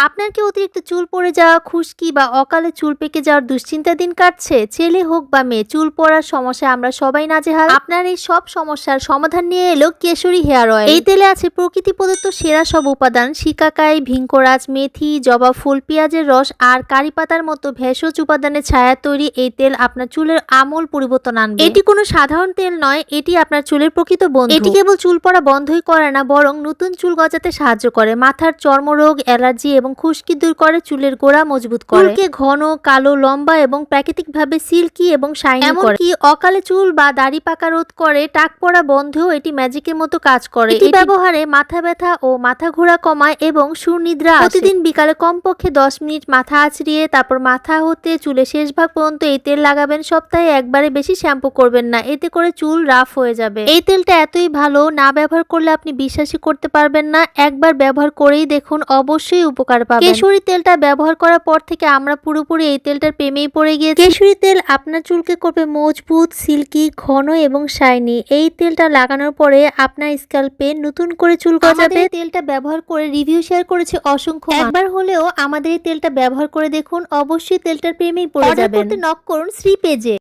আপনার কি অতিরিক্ত চুল পড়ে যাওয়া, খুশকি বা অকালে চুল পেকে যাওয়ার দুশ্চিন্তার দিন কাটছে? ছেলে হোক বা মেয়ে, চুল পড়ার সমস্যায় আমরা সবাই নাজেহাল। আপনার এই সব সমস্যার সমাধান নিয়ে এলো কেশরী হেয়ার অয়েল। এই তেলে আছে প্রকৃতি প্রদত্ত সেরা সব উপাদান: শিকাকাই, ভিঙ্করাজ, মেথি, জবা ফুল, পেঁয়াজের রস আর কারি পাতার মতো ভেষজ উপাদানের ছায়া তৈরি এই তেল আপনার চুলের আমূল পরিবর্তন আনবে। এটি কোনো সাধারণ তেল নয়, এটি আপনার চুলের প্রকৃত বন্ধু। এটি কেবল চুল পড়া বন্ধই করে না, বরং নতুন চুল গজাতে সাহায্য করে, মাথার চর্মরোগ, অ্যালার্জি এবং খুশকি দূর করে, চুলের গোড়া মজবুত করে, চুলকে ঘন, কালো, লম্বা এবং প্রাকৃতিকভাবে সিল্কি এবং শাইনি করে। এমনকি অকালে চুল বা দাড়ি পাকা রোধ করে, টাক পড়া বন্ধেও এটি ম্যাজিকের মতো কাজ করে। এটি ব্যবহারে মাথা ব্যথা ও মাথা ঘোরা কমায় এবং সুনিদ্রা আসে। প্রতিদিন বিকালে কমপক্ষে 10 মিনিট মাথা আঁচড়িয়ে তারপর মাথা হতে চুলের শেষ ভাগ পর্যন্ত এই তেল লাগাবেন। সপ্তাহে একবারে বেশি শ্যাম্পু করবেন না, এতে করে চুল রাফ হয়ে যাবে। এই তেলটা এতই ভালো, না ব্যবহার করলে আপনি বিশ্বাসই করতে পারবেন না। একবার ব্যবহার করেই দেখুন, অবশ্যই উপকার পাবেন। কেশরী তেলটা ব্যবহার করার পর থেকে আমরা পুরোপুরি এই তেলটার প্রেমেই পড়ে গিয়েছি। কেশরী তেল আপনার চুলকে করবে মজবুত, সিল্কি, ঘন এবং শাইনি। এই তেলটা লাগানোর পরে আপনার স্ক্যাল্পে নতুন করে চুল গজাবে। তেলটা ব্যবহার করে রিভিউ শেয়ার করেছে অসংখ্য। একবার হলেও আমাদের এই তেলটা ব্যবহার করে দেখুন, অবশ্যই তেলটার প্রেমেই পড়ে যাবেন। অর্ডার করতে নক করুন শ্রী পেজে।